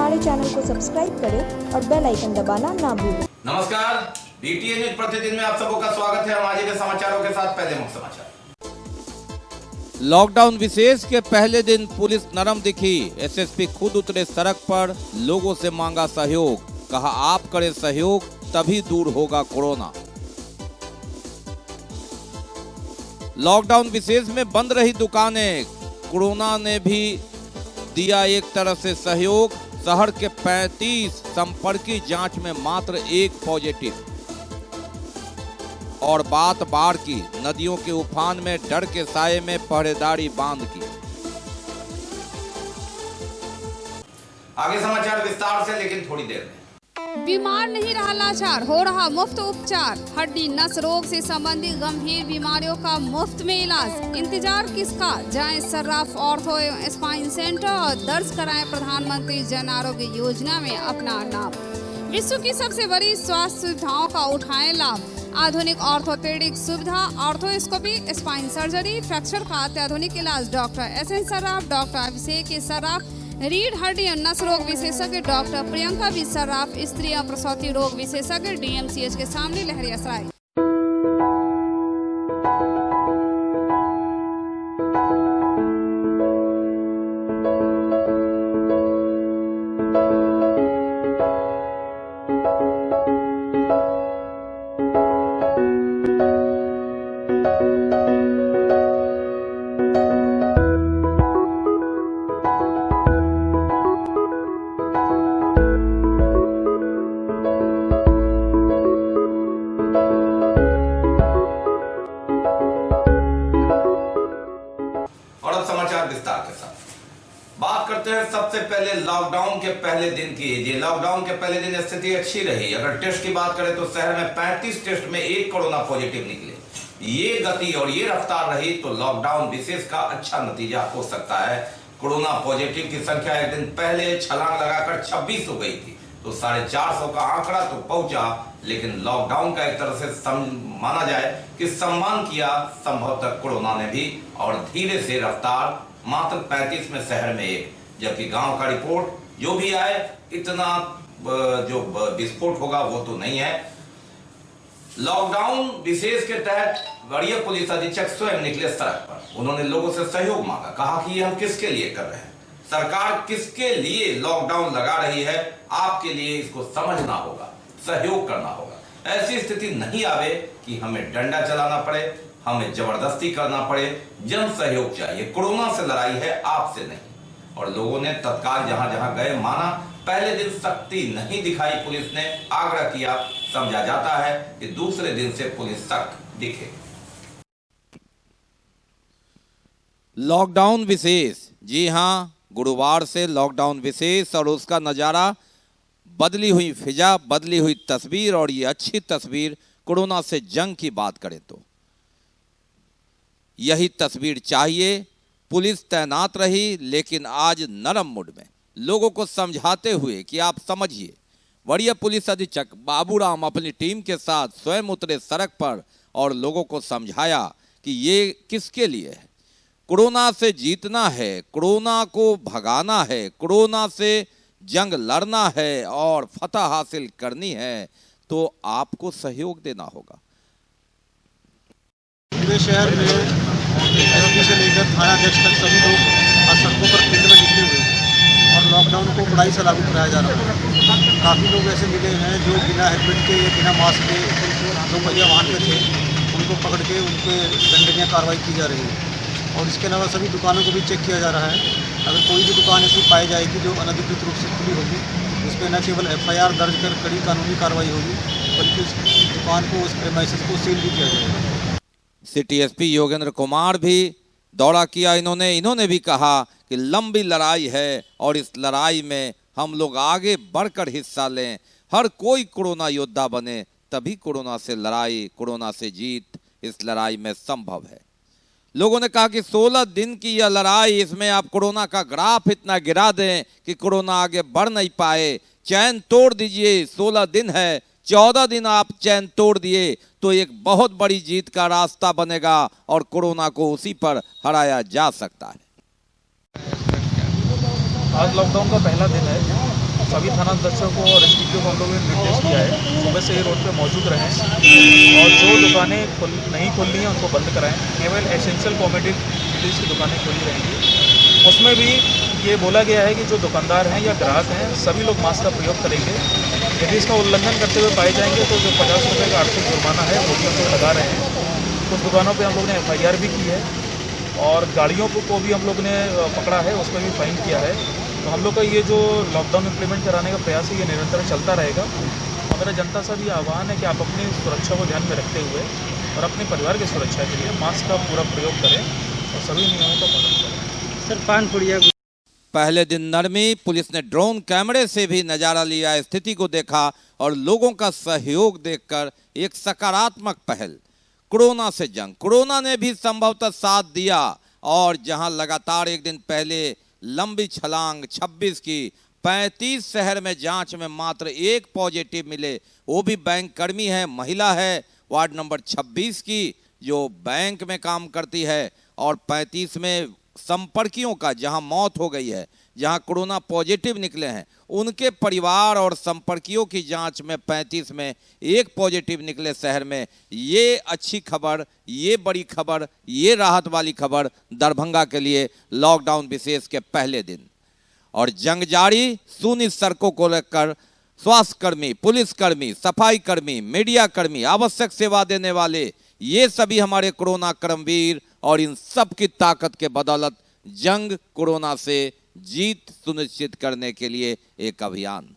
हमारे चैनल को सब्सक्राइब करें और बेल आइकन दबाना ना भूलें। नमस्कार, डीटीए न्यूज प्रतिदिन में आप सबों का स्वागत है। हम आज के समाचारों के साथ पहले मुख्य समाचार। लॉकडाउन विशेष के पहले दिन पुलिस नरम दिखी। एसएसपी खुद उतरे सड़क पर, लोगों से मांगा सहयोग। कहा आप करें सहयोग तभी दूर होगा कोरोना। लॉकडाउन विशेष में बंद रही दुकानें, कोरोना ने भी दिया एक तरह से सहयोग। शहर के 35 संपर्की जांच में मात्र 1 पॉजिटिव। और बात बाढ़ की, नदियों के उफान में डर के साये में पहरेदारी बांध की। आगे समाचार विस्तार से, लेकिन थोड़ी देर में। बीमार नहीं रहा लाचार, हो रहा मुफ्त उपचार। हड्डी नस रोग से संबंधित गंभीर बीमारियों का मुफ्त में इलाज। इंतजार किसका, जाएं सर्राफ ऑर्थो एवं स्पाइन सेंटर और दर्ज कराएं प्रधानमंत्री जन आरोग्य योजना में अपना नाम। विश्व की सबसे बड़ी स्वास्थ्य सुविधाओं का उठाएं लाभ। आधुनिक ऑर्थोपेडिक सुविधा, ऑर्थोस्कोपी, स्पाइन सर्जरी, फ्रैक्चर का अत्याधुनिक इलाज। डॉक्टर SN सर्राफ, डॉक्टर अभिषेक सर्राफ, रीढ़ हड्डी और नस रोग विशेषज्ञ डॉक्टर प्रियंका बी सर्राफ, स्त्री और प्रसूति रोग विशेषज्ञ DMCH के सामने लहरियासराय। बात करते हैं सबसे पहले लॉकडाउन के पहले दिन की। ये लॉकडाउन के पहले दिन स्थिति अच्छी रही। अगर टेस्ट की बात करें तो शहर में 35 टेस्ट में 1 कोरोना पॉजिटिव निकले। ये गति और ये रफ्तार रही तो लॉकडाउन विशेष का अच्छा नतीजा हो सकता है। कोरोना पॉजिटिव की संख्या एक दिन पहले छलांग लगाकर 26 हो गई थी, तो 450 का आंकड़ा तो पहुंचा। लेकिन लॉकडाउन का एक तरह से माना जाए कि सम्मान किया संभवतः कोरोना ने भी, और धीरे से रफ्तार मात्र 35 में शहर में 1, जबकि गांव का रिपोर्ट जो भी आए इतना जो विस्फोट होगा वो तो नहीं है। लॉकडाउन विशेष के तहत वरीय पुलिस अधीक्षक स्वयं निकले सड़क पर। उन्होंने लोगों से सहयोग मांगा। कहा कि ये हम किसके लिए कर रहे हैं, सरकार किसके लिए लॉकडाउन लगा रही है, आपके लिए इसको समझना होगा, सहयोग करना होगा। ऐसी स्थिति नहीं आवे कि हमें डंडा चलाना पड़े, हमें जबरदस्ती करना पड़े। जन सहयोग चाहिए। कोरोना से लड़ाई है, आपसे नहीं। और लोगों ने तत्काल जहां जहां गए माना। पहले दिन सख्ती नहीं दिखाई पुलिस ने, आग्रह किया। समझा जाता है कि दूसरे दिन से पुलिस सख्त दिखे। लॉकडाउन विशेष, जी हां, गुरुवार से लॉकडाउन विशेष और उसका नजारा, बदली हुई फिजा, बदली हुई तस्वीर। और ये अच्छी तस्वीर कोरोना से जंग की बात करें तो यही तस्वीर चाहिए। पुलिस तैनात रही, लेकिन आज नरम मूड में लोगों को समझाते हुए कि आप समझिए। वरीय पुलिस अधीक्षक बाबूराम अपनी टीम के साथ स्वयं उतरे सड़क पर और लोगों को समझाया कि ये किसके लिए है। कोरोना से जीतना है, कोरोना को भगाना है, कोरोना से जंग लड़ना है और फतह हासिल करनी है, तो आपको सहयोग देना होगा। पूरे शहर में एसपी से लेकर थानाध्यक्ष तक सभी लोग आज सड़कों पर फील्ड में निकले हुए हैं और लॉकडाउन को कड़ाई से लागू कराया जा रहा है। काफ़ी लोग ऐसे मिले हैं जो बिना हेलमेट के या बिना मास्क के 2 पहिया वाहन पे थे, उनको पकड़ के उन पर दंडनीय कार्रवाई की जा रही है। और इसके अलावा सभी दुकानों को भी चेक किया जा रहा है। अगर कोई भी दुकान ऐसी पाई जाएगी जो अनधिकृत रूप से खुली होगी, उस पर न केवल FIR दर्ज कर कड़ी कानूनी कार्रवाई होगी, बल्कि उस दुकान को, उस प्रेमाइसेस को सील भी किया जाएगा। सिटी एसपी योगेंद्र कुमार भी दौरा किया। इन्होंने भी कहा कि लंबी लड़ाई है और इस लड़ाई में हम लोग आगे बढ़कर हिस्सा लें। हर कोई कोरोना योद्धा बने, तभी कोरोना से लड़ाई, कोरोना से जीत इस लड़ाई में संभव है। लोगों ने कहा कि 16 दिन की यह लड़ाई, इसमें आप कोरोना का ग्राफ इतना गिरा दें कि कोरोना आगे बढ़ नहीं पाए। चैन तोड़ दीजिए, 16 दिन है, 14 दिन आप चैन तोड़ दिए तो एक बहुत बड़ी जीत का रास्ता बनेगा और कोरोना को उसी पर हराया जा सकता है। आज लॉकडाउन का पहला दिन है सभी थानाध्यक्षों को और एसडीपीओ को हम लोगों ने निर्देश दिया है सुबह से ही रोड पे मौजूद रहें और जो दुकानें नहीं खोलनी हैं उनको बंद कराएं। केवल एसेंशियल कमोडिटीज़ की दुकानें खुली रहेंगी। उसमें भी ये बोला गया है कि जो दुकानदार हैं या ग्राहक हैं सभी लोग मास्क का प्रयोग करेंगे। यदि इसका उल्लंघन करते हुए पाए जाएंगे तो जो 50 रुपये का आर्थिक जुर्माना है वो भी हम लोग लगा रहे हैं। कुछ दुकानों पे हम लोग ने FIR भी की है और गाड़ियों को भी हम लोग ने पकड़ा है, उस पर भी फाइन किया है। तो हम लोग का ये जो लॉकडाउन इम्प्लीमेंट कराने का प्रयास है ये निरंतर चलता रहेगा। और मेरा जनता से भी आह्वान है कि आप अपनी सुरक्षा को ध्यान में रखते हुए और अपने परिवार की सुरक्षा के लिए मास्क का पूरा प्रयोग करें और सभी नियमों का पालन करें। सर पान पुड़िया पहले दिन नरमी, पुलिस ने ड्रोन कैमरे से भी नजारा लिया, स्थिति को देखा और लोगों का सहयोग देखकर एक सकारात्मक पहल। कोरोना से जंग, कोरोना ने भी संभवतः साथ दिया और जहां लगातार एक दिन पहले लंबी छलांग 26 की 35 शहर में जांच में मात्र एक पॉजिटिव मिले, वो भी बैंक कर्मी है, महिला है, वार्ड नंबर 26 की जो बैंक में काम करती है। और 35 में संपर्कियों का जहां मौत हो गई है, जहां कोरोना पॉजिटिव निकले हैं, उनके परिवार और संपर्कियों की जांच में 35 में एक पॉजिटिव निकले शहर में। ये अच्छी खबर, ये बड़ी खबर, ये राहत वाली खबर दरभंगा के लिए लॉकडाउन विशेष के पहले दिन। और जंग जारी, सूनी सड़कों को लेकर स्वास्थ्यकर्मी, पुलिसकर्मी, सफाई कर्मी, मीडिया कर्मी, आवश्यक सेवा देने वाले, ये सभी हमारे कोरोना कर्मवीर और इन सब की ताकत के बदौलत जंग कोरोना से जीत सुनिश्चित करने के लिए एक अभियान।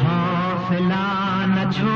हौसला न छोड़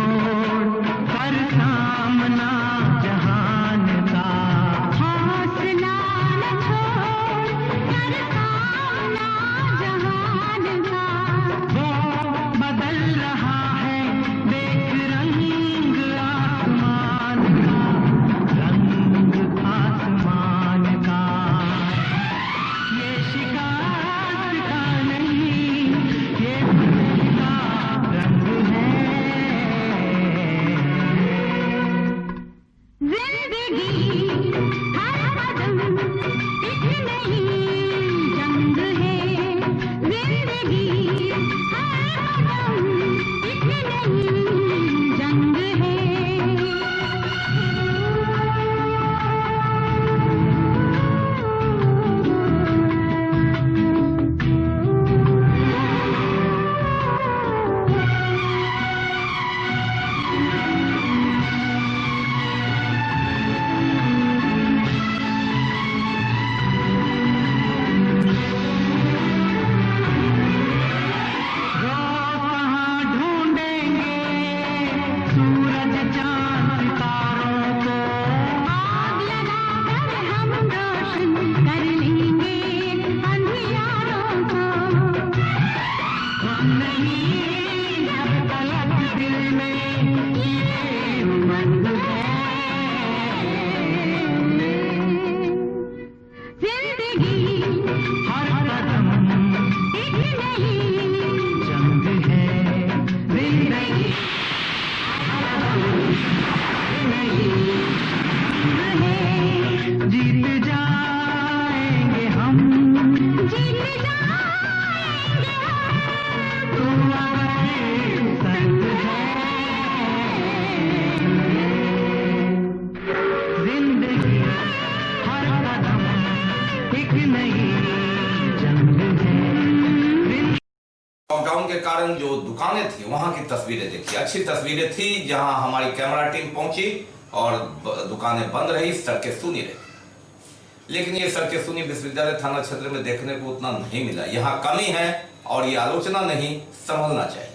के कारण जो दुकानें थी वहां की तस्वीरें देखिए, अच्छी तस्वीरें थी जहां हमारी कैमरा टीम पहुंची और दुकानें बंद रही, सड़कें सूनी रही। लेकिन ये सड़कें सूनी विश्वविद्यालय थाना क्षेत्र में देखने को उतना नहीं मिला। यहाँ कमी है और ये आलोचना नहीं, संभलना चाहिए।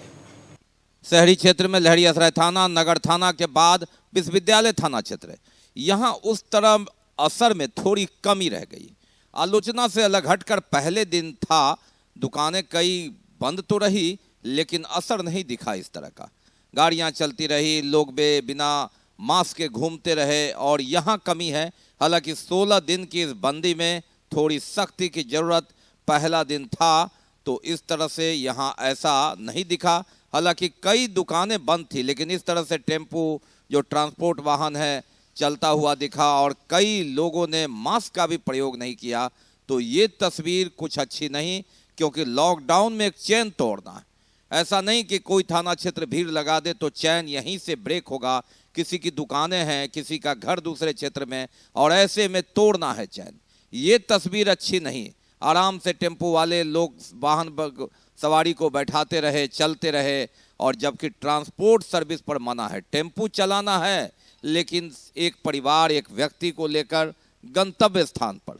शहरी क्षेत्र में लहरियासराय थाना, नगर थाना के बाद विश्वविद्यालय थाना क्षेत्र है। यहाँ उस तरह असर में थोड़ी कमी रह गई। आलोचना से अलग हटकर पहले दिन था, दुकानें कई बंद तो रही लेकिन असर नहीं दिखा इस तरह का। गाड़ियां चलती रही, लोग बिना मास्क के घूमते रहे और यहाँ कमी है। हालांकि 16 दिन की इस बंदी में थोड़ी सख्ती की जरूरत पहला दिन था तो इस तरह से यहाँ ऐसा नहीं दिखा। हालांकि कई दुकानें बंद थी लेकिन इस तरह से टेम्पू जो ट्रांसपोर्ट वाहन है चलता हुआ दिखा और कई लोगों ने मास्क का भी प्रयोग नहीं किया। तो ये तस्वीर कुछ अच्छी नहीं, क्योंकि लॉकडाउन में एक चैन तोड़ना है। ऐसा नहीं कि कोई थाना क्षेत्र भीड़ लगा दे तो चैन यहीं से ब्रेक होगा। किसी की दुकानें हैं, किसी का घर दूसरे क्षेत्र में, और ऐसे में तोड़ना है चैन। ये तस्वीर अच्छी नहीं। आराम से टेम्पो वाले लोग वाहन सवारी को बैठाते रहे, चलते रहे, और जबकि ट्रांसपोर्ट सर्विस पर मना है। टेम्पू चलाना है लेकिन एक परिवार, एक व्यक्ति को लेकर गंतव्य स्थान पर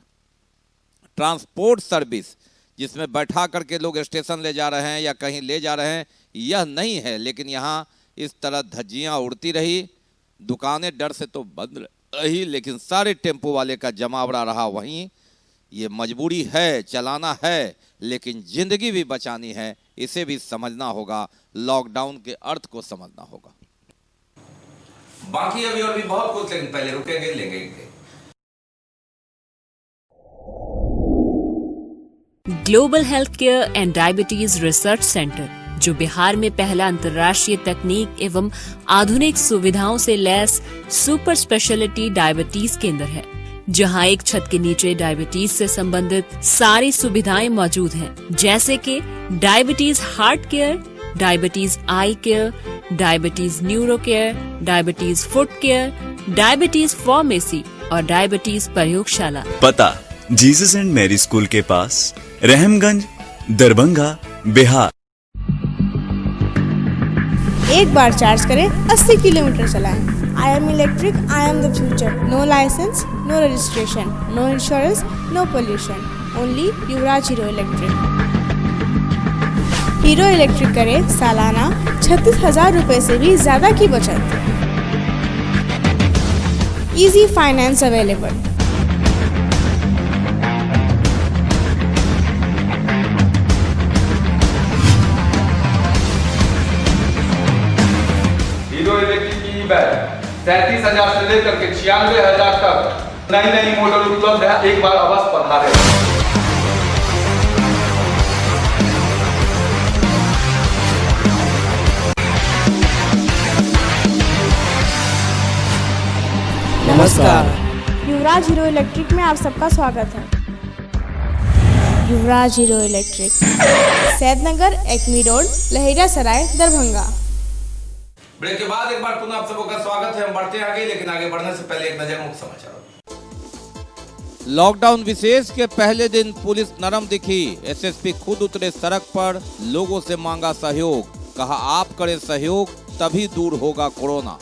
ट्रांसपोर्ट सर्विस जिसमें बैठा करके लोग स्टेशन ले जा रहे हैं या कहीं ले जा रहे हैं, यह नहीं है। लेकिन यहाँ इस तरह धज्जियाँ उड़ती रही, दुकानें डर से तो बंद रही लेकिन सारे टेम्पो वाले का जमावड़ा रहा वहीं। ये मजबूरी है, चलाना है, लेकिन जिंदगी भी बचानी है, इसे भी समझना होगा। लॉकडाउन के अर्थ को समझना होगा। बाकी अभी और भी बहुत कुछ, लेकिन पहले रुकेंगे, लेंगे। Global health care and diabetes research centre, जो बिहार में पहला अंतर्राष्ट्रीय तकनीक एवं आधुनिक सुविधाओं से लैस सुपर स्पेशलिटी डायबिटीज केंद्र है, जहां एक छत के नीचे डायबिटीज से संबंधित सारी सुविधाएं मौजूद हैं, जैसे कि diabetes heart care, diabetes eye care, diabetes neuro care, diabetes foot care, diabetes pharmacy और डायबिटीज प्रयोगशाला। पता जीसस एंड मैरी स्कूल के पास, रहमगंज, दरभंगा, बिहार। एक बार चार्ज करें, 80 किलोमीटर चलाएं। I am electric, I am the future. No licence, no registration, no insurance, no pollution, only Yuvraj hero Electric. Hero Electric करें सालाना 36,000 रुपए से भी ज्यादा की बचत। Easy finance available. Hero Electric की बैग 37,000 से लेकर के 96,000 तक नई नई मॉडल उपलब्ध है। एक बार अवश्य पधारें। नमस्कार, युवराज हीरो इलेक्ट्रिक में आप सबका स्वागत है। Yuvraj hero Electric, Saidnagar, Acme road, Laheriasarai, Darbhanga. Break के बाद एक बार पुनः आप सबों का स्वागत है। हम बढ़ते हैं आगे, लेकिन आगे बढ़ने से पहले एक नजर मुख्य समाचार। लॉकडाउन विशेष के पहले दिन पुलिस नरम दिखी। एसएसपी खुद उतरे सड़क पर, लोगों से मांगा सहयोग। कहा आप करें सहयोग तभी दूर होगा कोरोना।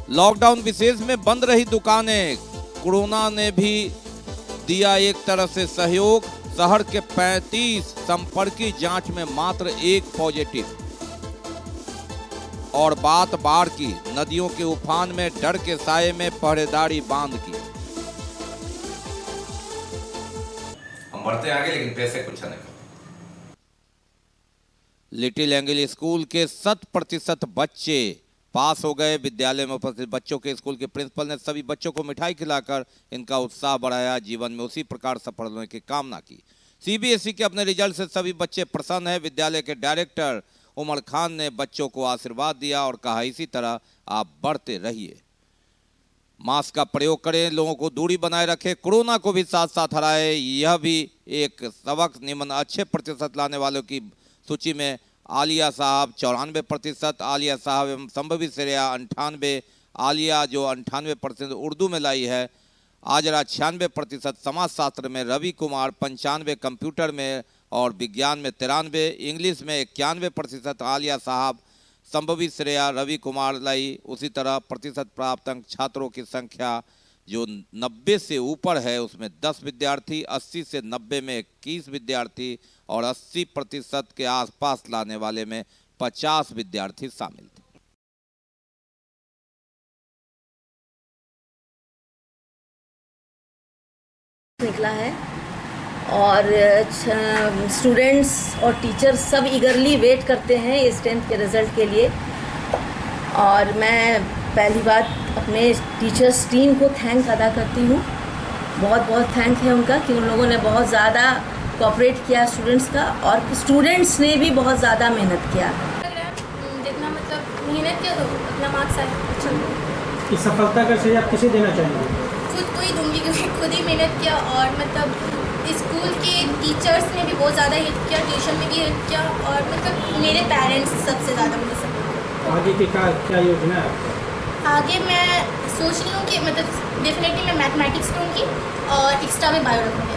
लॉकडाउन विशेष में बंद रही दुकानें, कोरोना ने भी दिया एक तरह से सहयोग। शहर के 35 संपर्की जांच में मात्र 1 पॉजिटिव। और बात बाढ़ की, नदियों के उफान में डर के साये में पहरेदारी बांध की। हम बढ़ते आगे, लेकिन पैसे कुछ नहीं। लिटिल एंगल स्कूल के 100% बच्चे पास हो गए। विद्यालय में उपस्थित बच्चों के स्कूल के प्रिंसिपल ने सभी बच्चों को मिठाई खिलाकर इनका उत्साह बढ़ाया। जीवन में उसी प्रकार सफल होने की कामना की। सीबीएसई के अपने रिजल्ट से सभी बच्चे प्रसन्न हैं। विद्यालय के डायरेक्टर उमर खान ने बच्चों को आशीर्वाद दिया और कहा इसी तरह आप बढ़ते रहिए, मास्क का प्रयोग करें, लोगों को दूरी बनाए रखें, कोरोना को भी साथ साथ हराए। यह भी एक सबक। निम्न अच्छे प्रतिशत लाने वालों की सूची में आलिया साहब 94%, आलिया साहब एवं संभवी श्रेया 98, आलिया जो 98% उर्दू में लाई है, आजरा 96%, समाजशास्त्र में रवि कुमार 95, कंप्यूटर में और विज्ञान में 93, इंग्लिश में 91%। आलिया साहब, संभवी श्रेया, रवि कुमार लई, उसी तरह प्रतिशत प्राप्त अंक छात्रों की संख्या जो 90 से ऊपर है उसमें 10 विद्यार्थी, 80 से 90 में 21 विद्यार्थी और 80% के आसपास लाने वाले में 50 विद्यार्थी शामिल थे। निकला है और स्टूडेंट्स और टीचर्स सब ईगरली वेट करते हैं इस 10th के रिज़ल्ट के लिए। और मैं पहली बात अपने टीचर्स टीम को थैंक अदा करती हूँ, बहुत बहुत थैंक है उनका कि उन लोगों ने बहुत ज़्यादा कोऑपरेट किया स्टूडेंट्स का, और स्टूडेंट्स ने भी बहुत ज़्यादा मेहनत किया। जितना मतलब मेहनत किया तो उतना मार्क्स आया। अच्छा, इस सफलता का श्रेय आप किसे देना चाहेंगे? खुद को ही दूंगी क्योंकि खुद ही मेहनत किया, और मतलब स्कूल के टीचर्स ने भी बहुत ज़्यादा हेल्प किया, ट्यूशन में भी हेल्प किया, और मतलब मेरे पेरेंट्स सबसे ज़्यादा मुझे सपोर्ट। आगे की क्या योजना है? आगे मैं सोच रही हूँ कि मतलब डेफिनेटली मैं मैथमेटिक्स लूँगी और एक्स्ट्रा में बायो रखूँगी।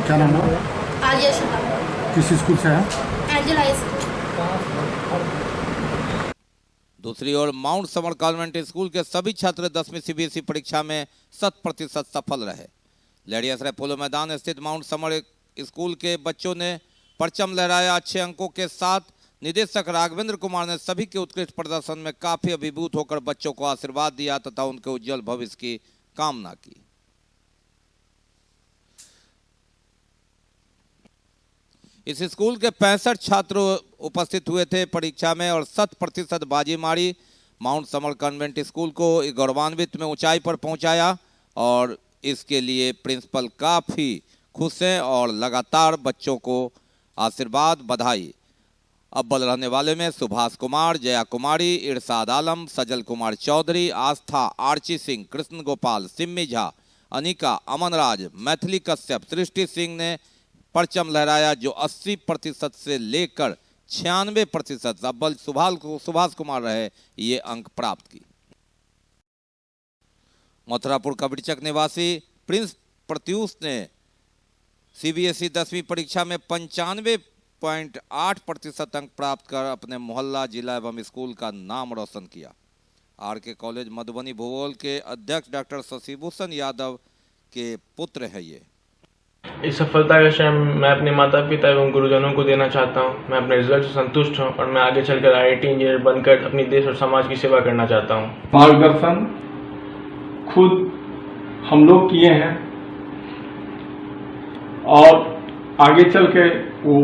क्या नाम है? आलिया शाह। किस स्कूल से है? Angel high school. दूसरी ओर माउंट समर कॉन्वेंट स्कूल के सभी छात्र 10वीं CBSE परीक्षा में 100% सफल रहे। लेडियासराय पोलो मैदान स्थित माउंट समर स्कूल के बच्चों ने परचम लहराया अच्छे अंकों के साथ। निदेशक राघवेंद्र कुमार ने सभी के उत्कृष्ट प्रदर्शन में काफी अभिभूत होकर बच्चों को आशीर्वाद दिया तथा उनके उज्जवल भविष्य की कामना की। इस स्कूल के 65 छात्र उपस्थित हुए थे परीक्षा में और 100% बाजी मारी। माउंट समर कॉन्वेंट स्कूल को गौरवान्वित में ऊंचाई पर पहुंचाया और इसके लिए प्रिंसिपल काफ़ी खुश हैं और लगातार बच्चों को आशीर्वाद बधाई। अव्वल रहने वाले में सुभाष कुमार, जया कुमारी, इरशाद आलम, सजल कुमार चौधरी, आस्था, आर्ची सिंह, कृष्ण गोपाल, सिम्मी झा, अनिका, अमनराज, मैथिली कश्यप, सृष्टि सिंह ने परचम लहराया जो 80% से लेकर 96%। अव्वल सुभाष कुमार रहे, ये अंक प्राप्त की। मथुरापुर कबड़चक निवासी प्रिंस प्रत्यूष ने CBSE 10वीं परीक्षा में 95.8% अंक प्राप्त कर अपने मोहल्ला, जिला एवं स्कूल का नाम रोशन किया। RK कॉलेज मधुबनी भूगोल के अध्यक्ष डॉक्टर शशिभूषण यादव के पुत्र है ये। इस सफलता का श्रेय मैं अपने माता पिता एवं गुरुजनों को देना चाहता हूं। मैं अपने रिजल्ट से संतुष्ट हूं और मैं आगे चलकर IIT इंजीनियर बनकर अपनी देश और समाज की सेवा करना चाहता हूं। मार्गदर्शन खुद हम लोग किए हैं और आगे चल के वो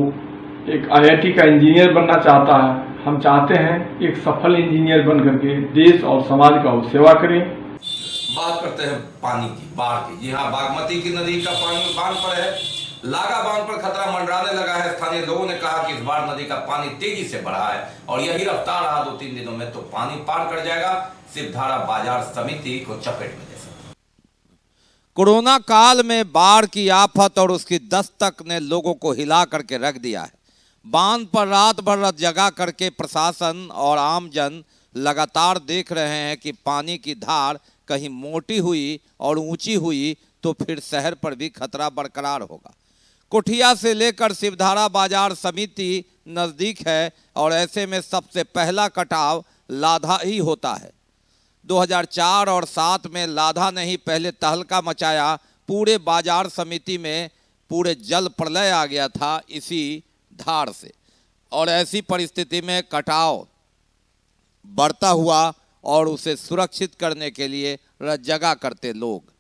एक IIT का इंजीनियर बनना चाहता है। हम चाहते हैं एक सफल इंजीनियर बन करके देश और समाज का वो सेवा करें। बात करते हैं पानी की, बाढ़ की। जी हाँ, बागमती की नदी का पानी बांध पर है। लागा बांध पर खतरा मंडराने लगा है। स्थानीय लोगों ने कहा कि इस बार नदी का पानी तेजी से बढ़ा है और यही रफ्तार रहा 2-3 दिनों में तो पानी पार कर जाएगा, शिवधारा बाजार समिति को चपेट में ले सकता। कोरोना काल में बाढ़ की आफत और उसकी दस्तक ने लोगों को हिला करके रख दिया है। बांध पर रात भर जगा करके प्रशासन और आमजन लगातार देख रहे हैं कि पानी की धार कहीं मोटी हुई और ऊंची हुई तो फिर शहर पर भी खतरा बरकरार होगा। कुठिया से लेकर शिवधारा बाजार समिति नज़दीक है और ऐसे में सबसे पहला कटाव लाधा ही होता है। 2004 और 7 में लाधा ने ही पहले तहलका मचाया। पूरे बाजार समिति में पूरे जल प्रलय आ गया था इसी धार से और ऐसी परिस्थिति में कटाव बढ़ता हुआ और उसे सुरक्षित करने के लिए जगा करते लोग।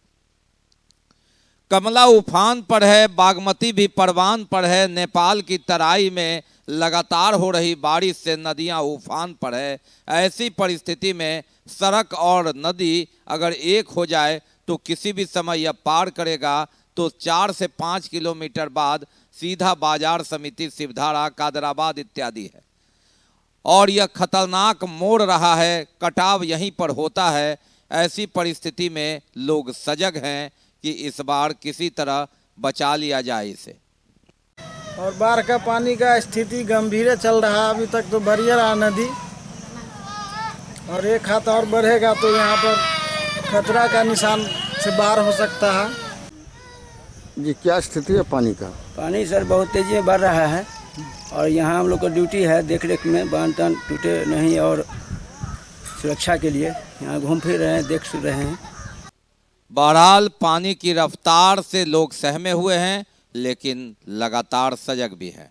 कमला उफान पर है, बागमती भी परवान पर है। नेपाल की तराई में लगातार हो रही बारिश से नदियां उफान पर है। ऐसी परिस्थिति में सड़क और नदी अगर एक हो जाए तो किसी भी समय यह पार करेगा तो 4 से 5 किलोमीटर बाद सीधा बाजार समिति, शिवधारा, कादराबाद इत्यादि है और यह खतरनाक मोड़ रहा है। कटाव यहीं पर होता है। ऐसी परिस्थिति में लोग सजग हैं कि इस बार किसी तरह बचा लिया जाए इसे। और बाढ़ का पानी का स्थिति गंभीर चल रहा है। अभी तक तो भरी रहा नदी और एक हाथ और बढ़ेगा तो यहाँ पर खतरा का निशान से बाहर हो सकता है। जी क्या स्थिति है पानी का? पानी सर बहुत तेजी में बढ़ रहा है और यहाँ हम लोग को ड्यूटी है देख रेख में, बांध तान टूटे नहीं और सुरक्षा के लिए यहाँ घूम फिर रहे हैं, देख रहे हैं। बहरहाल पानी की रफ्तार से लोग सहमे हुए हैं, लेकिन लगातार सजग भी हैं।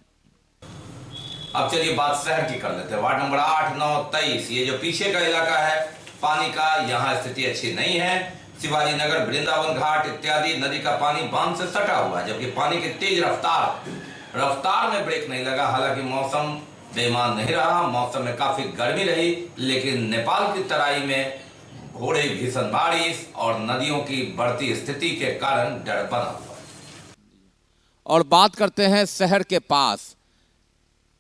अब चलिए बात शहर की कर लेते हैं। वार्ड नंबर 8, 9, 23 ये जो पीछे का इलाका है पानी का, यहाँ स्थिति अच्छी नहीं है। शिवाजी नगर, वृंदावन घाट इत्यादि नदी का पानी बांध से सटा हुआ है, जबकि पानी की तेज रफ्तार में ब्रेक नहीं लगा। हालांकि मौसम बेईमान नहीं रहा, मौसम में काफी गर्मी रही, लेकिन नेपाल की तराई में हो रही भीषण बारिश और नदियों की बढ़ती स्थिति के कारण डर बना हुआ। और बात करते हैं शहर के पास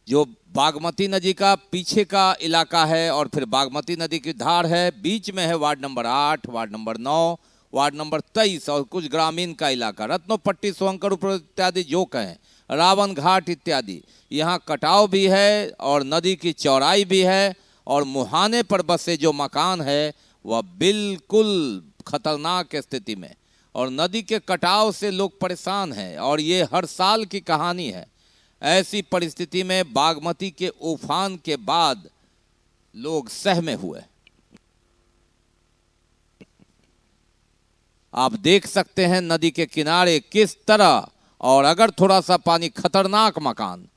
जो बागमती नदी का पीछे का इलाका है और फिर बागमती नदी की धार है, बीच में है ward number 8, ward number 9, ward number 23 और कुछ ग्रामीण का इलाका, रत्नोपट्टी, सोहंकरपुर इत्यादि जो कहें, रावण घाट इत्यादि। यहाँ कटाव भी है और नदी की चौड़ाई भी है और मुहाने पर बसे जो मकान है वह बिल्कुल खतरनाक स्थिति में, और नदी के कटाव से लोग परेशान हैं और ये हर साल की कहानी है। ऐसी परिस्थिति में बागमती के उफान के बाद लोग सहमे हुए। आप देख सकते हैं नदी के किनारे किस तरह, और अगर थोड़ा सा पानी, खतरनाक मकान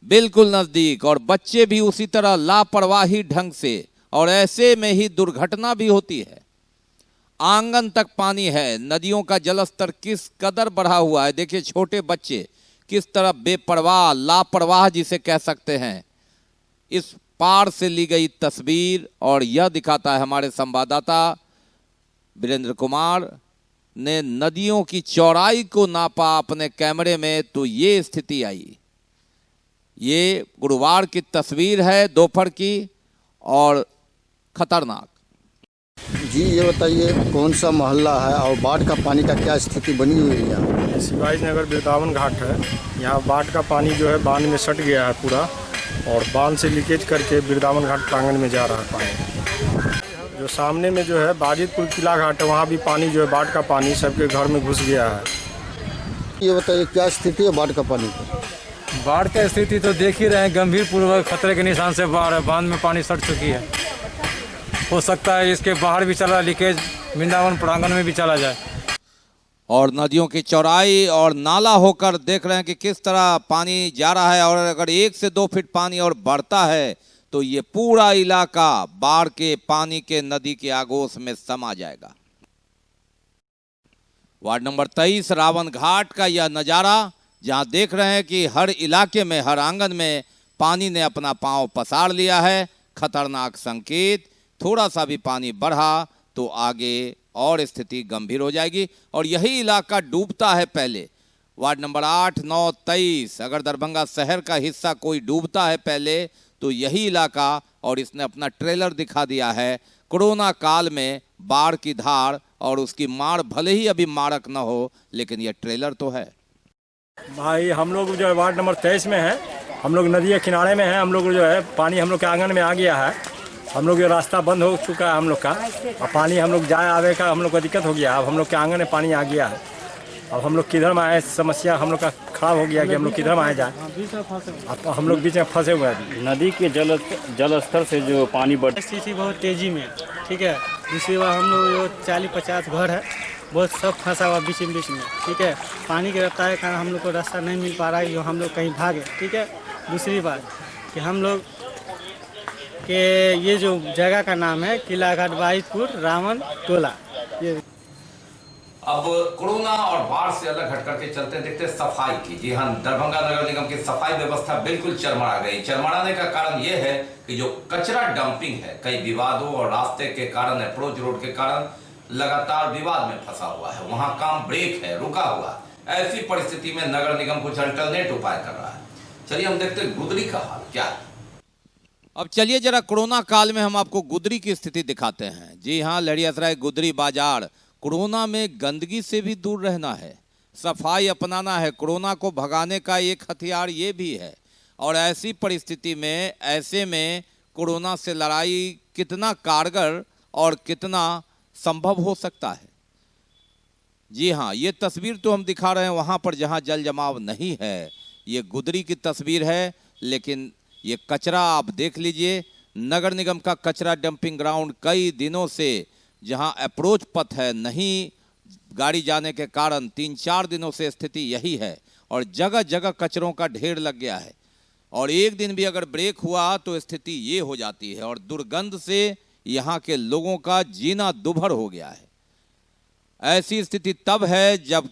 बिल्कुल नजदीक, और बच्चे भी उसी तरह लापरवाही ढंग से, और ऐसे में ही दुर्घटना भी होती है। आंगन तक पानी है, नदियों का जलस्तर किस कदर बढ़ा हुआ है। देखिए छोटे बच्चे किस तरह बेपरवाह, लापरवाह जिसे कह सकते हैं। इस पार से ली गई तस्वीर, और यह दिखाता है हमारे संवाददाता वीरेंद्र कुमार ने नदियों की चौड़ाई को नापा अपने कैमरे में, तो ये स्थिति आई। ये गुरुवार की तस्वीर है दोपहर की, और खतरनाक। जी ये बताइए कौन सा मोहल्ला है और बाढ़ का पानी का क्या स्थिति बनी हुई है यहाँ? शिवाजी नगर वृंदावन घाट है। यहाँ बाढ़ का पानी जो है बांध में सट गया है पूरा, और बांध से लीकेज करके वृंदावन घाट प्रांगण में जा रहा है पानी। जो सामने में जो है बाजितपुर किला घाट है, वहाँ भी पानी जो है बाढ़ का पानी सबके घर में घुस गया है। ये बताइए क्या स्थिति है बाढ़ का पानी की? बाढ़ का स्थिति तो देख ही रहे हैं, गंभीर पूर्वक खतरे के निशान से बाढ़ है। बांध में पानी सट चुकी है, हो सकता है इसके बाहर भी चला लीकेज, वृंदावन प्रांगण में भी चला जाए। और नदियों की चौड़ाई और नाला होकर देख रहे हैं कि किस तरह पानी जा रहा है, और अगर 1 से 2 फीट पानी और बढ़ता है तो ये पूरा इलाका बाढ़ के पानी के नदी के आगोश में समा जाएगा। वार्ड नंबर 23 रावण घाट का यह नज़ारा, जहां देख रहे हैं कि हर इलाके में, हर आंगन में पानी ने अपना पांव पसार लिया है। खतरनाक संकेत, थोड़ा सा भी पानी बढ़ा तो आगे और स्थिति गंभीर हो जाएगी, और यही इलाका डूबता है पहले। वार्ड नंबर 8, 9, 23 अगर दरभंगा शहर का हिस्सा कोई डूबता है पहले तो यही इलाका, और इसने अपना ट्रेलर दिखा दिया है। कोरोना काल में बाढ़ की धार और उसकी मार भले ही अभी मारक न हो, लेकिन यह ट्रेलर तो है। भाई हम लोग जो है वार्ड नंबर 23 में है, हम लोग नदी के किनारे में है। हम लोग जो है पानी हम लोग के आंगन में आ गया है, हम लोग ये रास्ता बंद हो चुका है हम लोग का, और पानी हम लोग जाए आवे का हम लोग को दिक्कत हो गया। अब हम लोग के आंगन में पानी आ गया है, अब हम लोग किधर में आए, समस्या हम लोग का खराब हो गया कि हम लोग किधर में आए जाए। अब हम लोग बीच में फंसे हुए हैं। नदी के जल स्तर से जो पानी बढ़, स्थिति बहुत तेजी में, ठीक है। दूसरी बार हम लोग 40-50 घर है, बहुत सब फंसा हुआ बीच में, ठीक है। पानी के रफ्तार के कारण हम लोग को रास्ता नहीं मिल पा रहा है, जो हम लोग कहीं भागे, ठीक है। दूसरी बात कि हम लोग के ये जो जगह का नाम है किला घाट बाजितपुर रावण टोला। ये अब कोरोना और बाढ़ से अलग हट करके चलते देखते सफाई की। जी हाँ, दरभंगा नगर निगम की सफाई व्यवस्था बिल्कुल चरमरा गई। चरमराने का कारण यह है कि जो कचरा डंपिंग है, कई विवादों और रास्ते के कारण, अप्रोच रोड के कारण लगातार विवाद में फंसा हुआ है, वहां काम ब्रेक है, रुका हुआ। ऐसी परिस्थिति में नगर निगम कुछ अल्टरनेट उपाय कर रहा है। चलिए हम देखते हैं गुदरी का हाल क्या है। अब चलिए जरा कोरोना काल में हम आपको गुदरी की स्थिति दिखाते हैं। जी हाँ, लड़ियासराय गुदरी बाजार। कोरोना में गंदगी से भी दूर रहना है, सफाई अपनाना है। कोरोना को भगाने का एक हथियार ये भी है, और ऐसी परिस्थिति में, ऐसे में कोरोना से लड़ाई कितना कारगर और कितना संभव हो सकता है। जी हाँ, ये तस्वीर तो हम दिखा रहे हैं वहाँ पर जहाँ जल जमाव नहीं है। ये गुदरी की तस्वीर है, लेकिन ये कचरा आप देख लीजिए। नगर निगम का कचरा डंपिंग ग्राउंड कई दिनों से, जहाँ अप्रोच पथ है नहीं गाड़ी जाने के कारण 3-4 दिनों से स्थिति यही है और जगह जगह कचरों का ढेर लग गया है। और एक दिन भी अगर ब्रेक हुआ तो स्थिति ये हो जाती है और दुर्गंध से यहाँ के लोगों का जीना दुभर हो गया है। ऐसी स्थिति तब है जब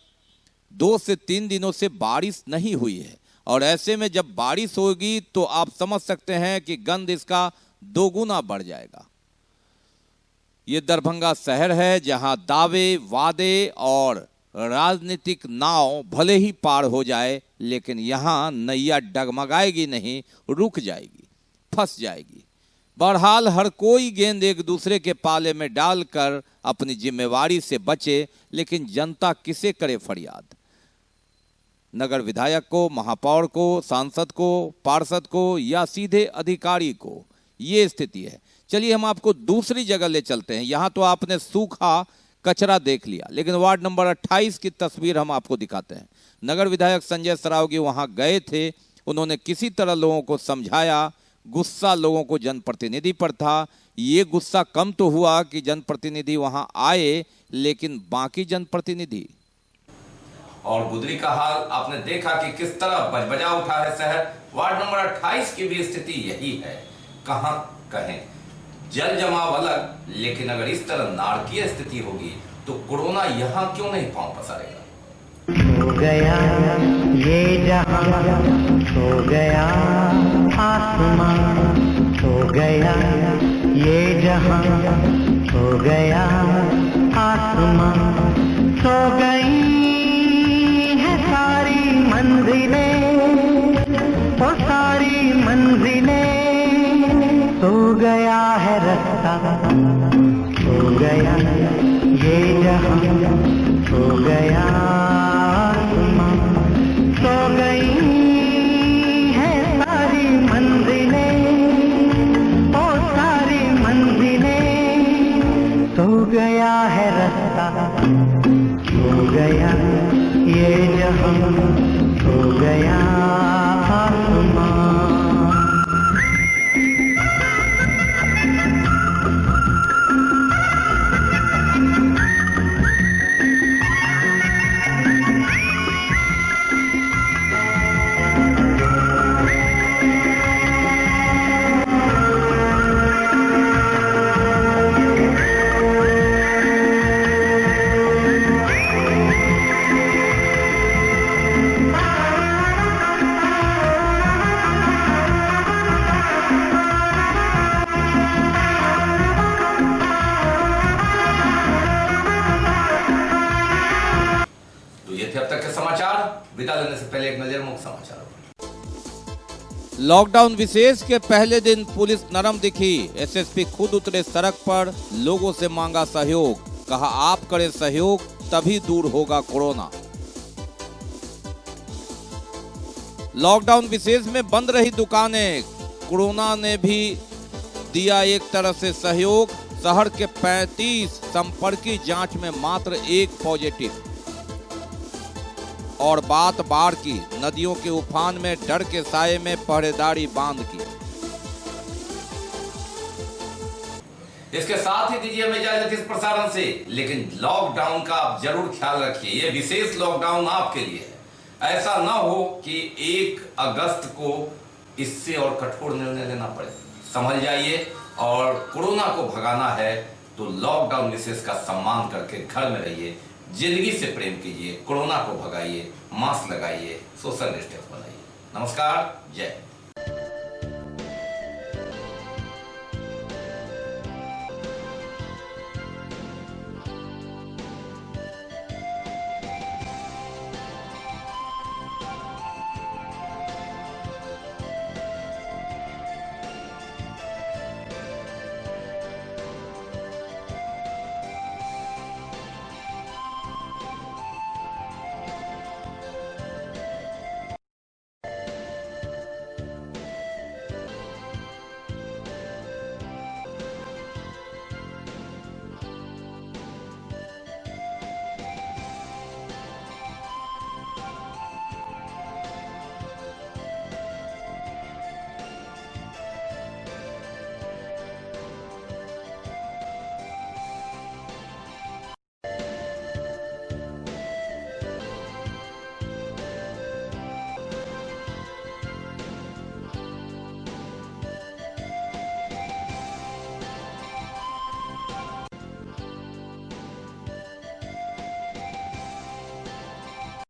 2 से 3 दिनों से बारिश नहीं हुई है और ऐसे में जब बारिश होगी तो आप समझ सकते हैं कि गंध इसका 2 गुना बढ़ जाएगा। ये दरभंगा शहर है जहां दावे वादे और राजनीतिक नाव भले ही पार हो जाए, लेकिन यहां नैया डगमगाएगी नहीं, रुक जाएगी, फंस जाएगी। बहरहाल हर कोई गेंद एक दूसरे के पाले में डालकर अपनी जिम्मेवारी से बचे, लेकिन जनता किसे करे फरियाद? नगर विधायक को, महापौर को, सांसद को, पार्षद को या सीधे अधिकारी को? ये स्थिति है। चलिए हम आपको दूसरी जगह ले चलते हैं। यहाँ तो आपने सूखा कचरा देख लिया, लेकिन वार्ड नंबर 28 की तस्वीर हम आपको दिखाते हैं। नगर विधायक संजय सरावगी वहाँ गए थे, उन्होंने किसी तरह लोगों को समझाया। गुस्सा लोगों को जनप्रतिनिधि पर था। ये गुस्सा कम तो हुआ कि जनप्रतिनिधि वहाँ आए, लेकिन बाकी जनप्रतिनिधि और गुदरी का हाल आपने देखा कि किस तरह बजबजा उठा है शहर। वार्ड नंबर 28 की भी स्थिति यही है। कहां कहें, जल जमाव अलग, लेकिन अगर इस तरह नारकीय स्थिति होगी तो कोरोना यहां क्यों नहीं पांव पसारेगा? हो गया ये जहां, हो गया आसमां, हो गया ये जहां, हो गया आसमां, सो गई है सारी मंजिलें, वो सारी मंजिलें, सो गया है रास्ता, हो गया ये जहां, हो गया आसमां, सो गई है सारी मंजिलें, ओ सारी मंजिलें, सो गया है रास्ता, हो गया ये जहां, हो गया आसमां। विदा लेने से पहले एक नजर मुख्य समाचारों पर। लॉकडाउन विशेष के पहले दिन पुलिस नरम दिखी। एसएसपी खुद उतरे सड़क पर, लोगों से मांगा सहयोग, कहा आप करें सहयोग तभी दूर होगा कोरोना। लॉकडाउन विशेष में बंद रही दुकानें, कोरोना ने भी दिया एक तरह से सहयोग। शहर के 35 संपर्की जांच में मात्र 1 पॉजिटिव। और बात बाढ़ की, नदियों के उफान में डर के साये में पहरेदारी बांध की। इसके साथ ही दीजिए हमें इजाजत इस प्रसारण से, लेकिन लॉकडाउन का आप जरूर ख्याल रखिए। ये विशेष लॉकडाउन आपके लिए है। ऐसा ना हो कि 1 अगस्त को इससे और कठोर निर्णय लेना पड़े। संभल जाइए, और कोरोना को भगाना है तो लॉकडाउन विशेष का सम्मान करके घर में रहिए, जिंदगी से प्रेम कीजिए, कोरोना को भगाइए, मास्क लगाइए, सोशल डिस्टेंस बनाइए। नमस्कार, जय।